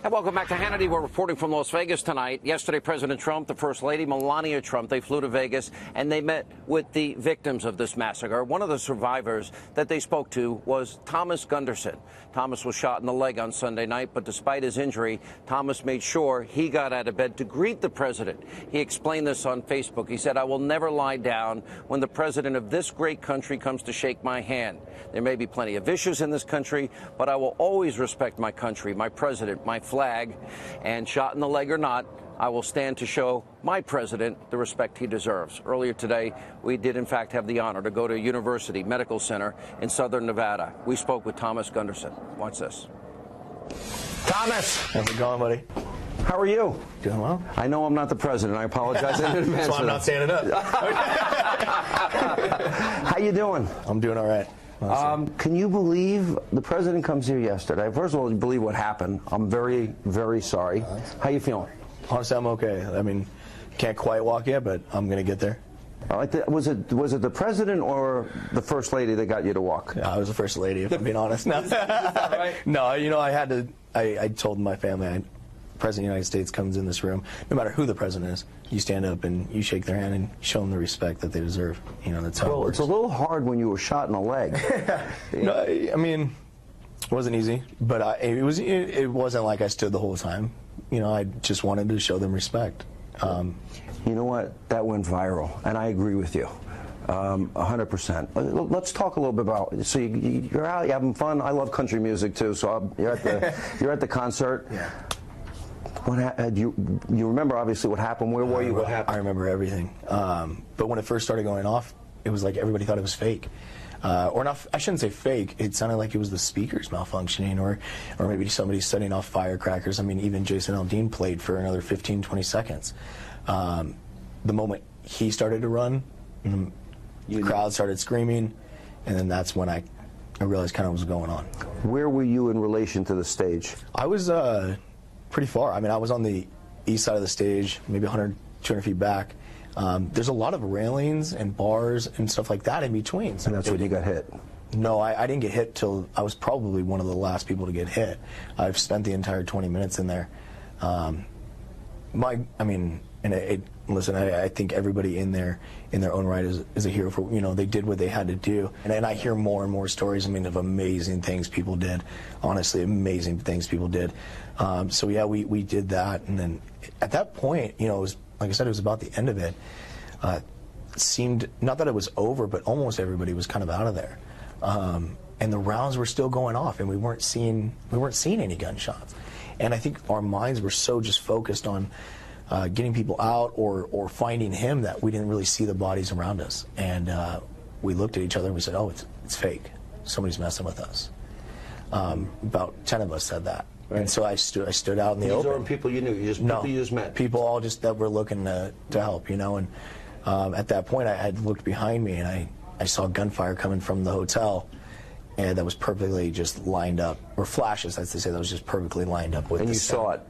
And welcome back to Hannity. We're reporting from Las Vegas tonight. Yesterday, President Trump, the First Lady, Melania Trump, they flew to Vegas and they met with the victims of this massacre. One of the survivors that they spoke to was Thomas Gunderson. Thomas was shot in the leg on Sunday night, but despite his injury, Thomas made sure he got out of bed to greet the president. He explained this on Facebook. He said, "I will never lie down when the president of this great country comes to shake my hand. There may be plenty of issues in this country, but I will always respect my country, my president, my flag, and shot in the leg or not, I will stand to show my president the respect he deserves." Earlier today, we did in fact have the honor to go to a university medical center in southern Nevada. We spoke with Thomas Gunderson. Watch this. Thomas! How's it going, buddy? How are you? Doing well. I know I'm not the president. I apologize in advance. So I'm not standing up. How you doing? I'm doing all right. Can you believe the president comes here yesterday? First of all, you believe what happened. I'm very, very sorry. How you feeling? Honestly, I'm okay. I mean, can't quite walk yet, but I'm going to get there. Was it the president or the First Lady that got you to walk? I was the First Lady, if I'm being honest. No, right? No, you know, I had to. I told my family, the President of the United States comes in this room, no matter who the president is, you stand up and you shake their hand and show them the respect that they deserve. You know, that's how it works. It's a little hard when you were shot in the leg. No, I mean, it wasn't easy, but it wasn't like I stood the whole time. You know, I just wanted to show them respect. You know what? That went viral, and I agree with you. 100%. Let's talk a little bit about. So you're out, you're having fun. I love country music too. So you're at the concert. Yeah. What you remember obviously what happened? Where were you? What happened? I remember everything. But when it first started going off, it was like everybody thought it was fake. Or not, I shouldn't say fake. It sounded like it was the speakers malfunctioning, or maybe somebody setting off firecrackers. I mean, even Jason Aldean played for another 15, 20 seconds. The moment he started to run, the crowd started screaming, and then that's when I realized kind of what was going on. Where were you in relation to the stage? I was pretty far. I mean, I was on the east side of the stage, maybe 100, 200 feet back. There's a lot of railings and bars and stuff like that in between. And that's when you got hit? No, I didn't get hit till I was probably one of the last people to get hit. I've spent the entire 20 minutes in there. Listen, I think everybody in there, in their own right, is a hero for, you know, they did what they had to do. And I hear more and more stories, I mean, of amazing things people did. Honestly, amazing things people did. So yeah, we did that. And then at that point, you know, it was, like I said, it was about the end of it. It seemed, not that it was over, but almost everybody was kind of out of there. And the rounds were still going off, and we weren't seeing any gunshots. And I think our minds were so just focused on getting people out or finding him that we didn't really see the bodies around us. And we looked at each other and we said, "Oh, it's fake. Somebody's messing with us." About 10 of us said that. Right. And so I stood out in the open. These aren't people you knew. People you just met. People all just that were looking to help, you know. And at that point, I had looked behind me and I saw gunfire coming from the hotel, and that was perfectly just lined up, or flashes, as they say, that was just perfectly lined up with. And you saw it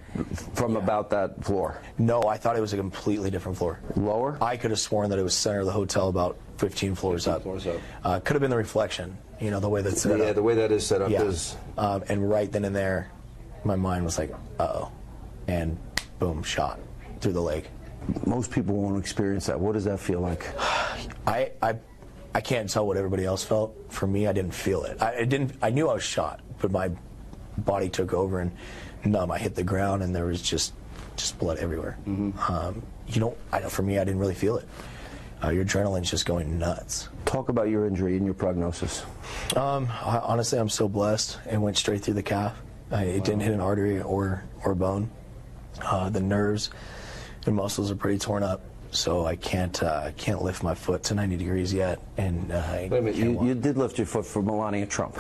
from about that floor? No, I thought it was a completely different floor. Lower? I could have sworn that it was center of the hotel, about 15 floors up. Could have been the reflection, you know, the way that's set up. Yeah, the way that is set up is. And right then and there, my mind was like, uh-oh, and boom, shot through the leg. Most people won't experience that. What does that feel like? I can't tell what everybody else felt. For me, I didn't feel it. I knew I was shot, but my body took over and numb. I hit the ground and there was just blood everywhere. Mm-hmm. For me, I didn't really feel it. Your adrenaline's just going nuts. Talk about your injury and your prognosis. Honestly, I'm so blessed. It went straight through the calf. It didn't hit an artery or bone. The nerves and muscles are pretty torn up. So I can't lift my foot to 90 degrees yet. And wait a minute, you did lift your foot for Melania Trump.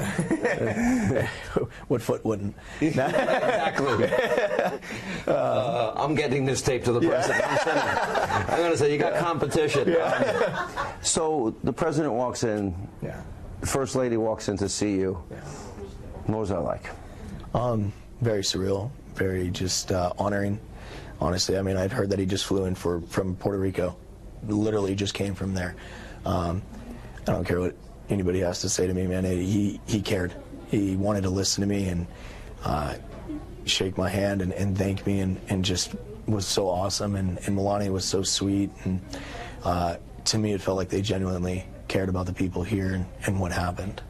What foot wouldn't? Exactly. I'm getting this tape to the president. I'm going to say you got competition. Yeah. So the president walks in. Yeah. The First Lady walks in to see you. Yeah. What was that like? Very surreal. Very just honoring. Honestly, I mean, I'd heard that he just flew in from Puerto Rico. Literally just came from there. I don't care what anybody has to say to me, man. He cared. He wanted to listen to me, and shake my hand and thank me, and just was so awesome, and Melania was so sweet, and to me it felt like they genuinely cared about the people here and what happened.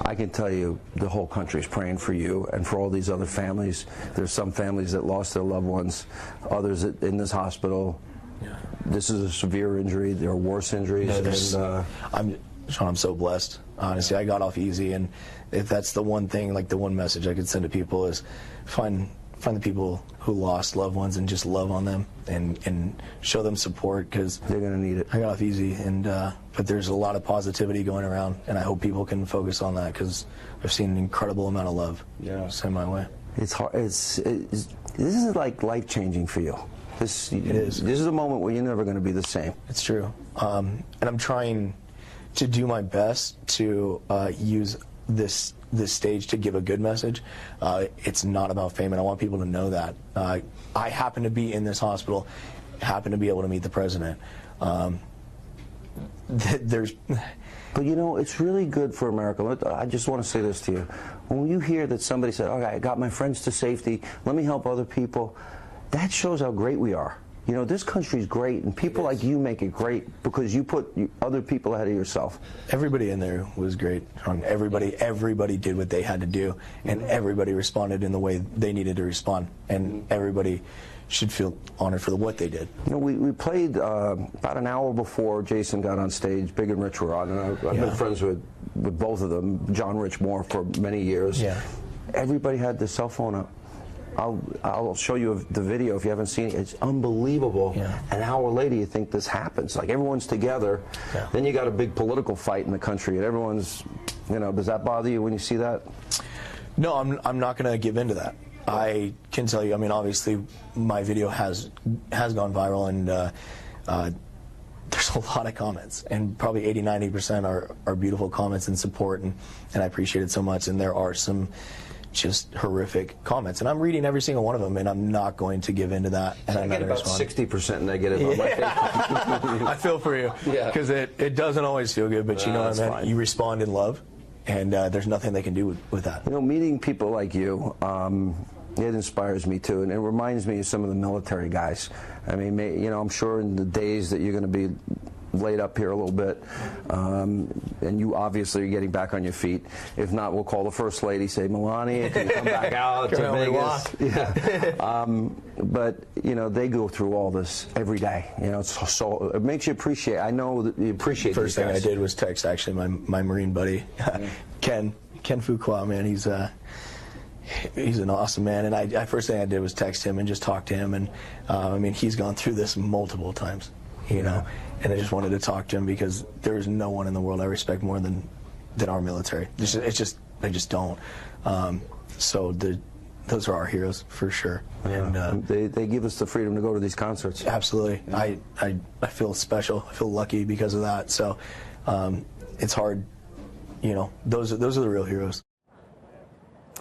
I can tell you the whole country's praying for you and for all these other families. There's some families that lost their loved ones, others in this hospital. Yeah. This is a severe injury. There are worse injuries. Yeah, I'm so blessed. Honestly, I got off easy, and if that's the one thing, like the one message I could send to people is find the people who lost loved ones and just love on them and show them support, because they're going to need it. I got off easy, and but there's a lot of positivity going around, and I hope people can focus on that, because I've seen an incredible amount of love sent my way. It's hard. This is like life-changing for you. It is. This is a moment where you're never going to be the same. It's true, and I'm trying to do my best to use this stage to give a good message. It's not about fame, and I want people to know that. I happen to be in this hospital, happen to be able to meet the president. But you know, it's really good for America. I just want to say this to you. When you hear that somebody said, okay, I got my friends to safety, let me help other people, that shows how great we are. You know, this country's great, and people like you make it great because you put other people ahead of yourself. Everybody in there was great. Everybody did what they had to do, and everybody responded in the way they needed to respond, and everybody should feel honored for what they did. You know, we played about an hour before Jason got on stage. Big and Rich were on, and I've been friends with both of them, John Rich Moore, for many years. Yeah. Everybody had their cell phone up. I'll show you the video if you haven't seen it. It's unbelievable. Yeah. An hour later, you think this happens. Like, everyone's together. Yeah. Then you got a big political fight in the country, and everyone's, you know, does that bother you when you see that? No, I'm not going to give in to that. I can tell you, I mean, obviously, my video has gone viral, and there's a lot of comments, and probably 80–90% are beautiful comments and support, and I appreciate it so much. And there are some just horrific comments, and I'm reading every single one of them, and I'm not going to give in to that. And I get about 60% negative on my Facebook. I feel for you, because it doesn't always feel good, but you know what I mean? You respond in love, and there's nothing they can do with that. You know, meeting people like you, it inspires me too, and it reminds me of some of the military guys. I mean, you know, I'm sure in the days that you're going to be laid up here a little bit, and you obviously are getting back on your feet. If not, we'll call the First Lady, say, Melania, can you come back out to Vegas? Yeah. But you know, they go through all this every day. You know, so it makes you appreciate. I know that you appreciate. First thing I did was text actually my Marine buddy, Ken Fuqua, man. He's an awesome man, and I first thing I did was text him and just talk to him, and I mean, he's gone through this multiple times, you know, and I just wanted to talk to him because there is no one in the world I respect more than our military. They just don't. So those are our heroes for sure. Yeah. And they give us the freedom to go to these concerts. Absolutely. I feel special. I feel lucky because of that. So it's hard, you know. Those are the real heroes.